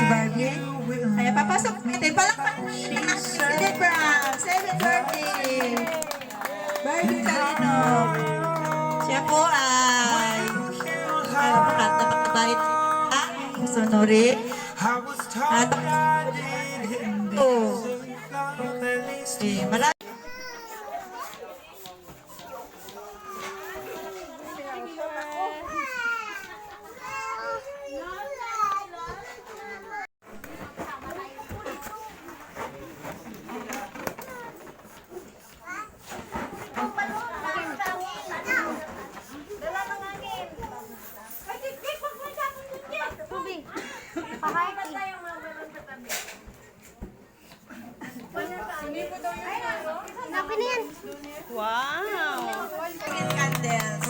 Barbie. Kaya papasok natin. Palakpak natin si Debra. 7th birthday. Barbie Carino. Siya po ay napakabait. Sunuri. At marami. Wow! Candles.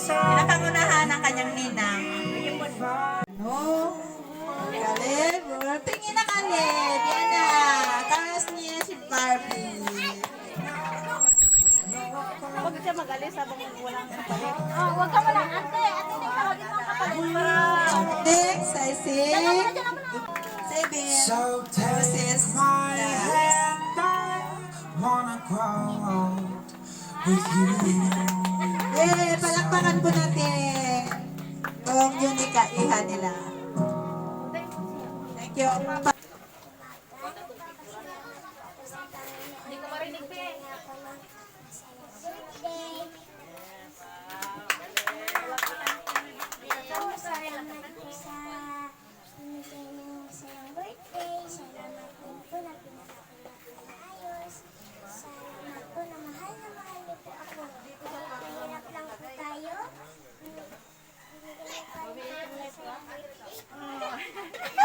Pinapangunahan ng kanyang ninang. No. Kaleb. Tingin na Kaleb. Yan na. Taras niya si Barbie. Huwag siya mag-alis habang walang kapalit. Oh, huwag ka wala. Ate, tawagin mo ang kapalit. Next, I see. 7. Roses. Wanna grow old with you. Yay! Palakpakan po natin kung yun ikaiha nila. Thank you. Hindi ko marinig, Pe. Salamat po sa binigay niyo sa iyong birthday. Salamat din po na pinakakulat na ayos. Salamat po na mahal niyo po ako. Mahirap lang po tayo. Binigay niyo pa rin po sa iyong birthday.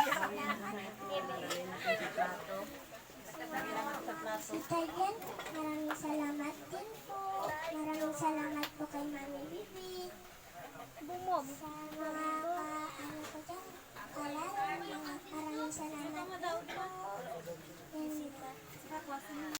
Salamat. Si Tayen, maraming salamat din po. Maraming salamat.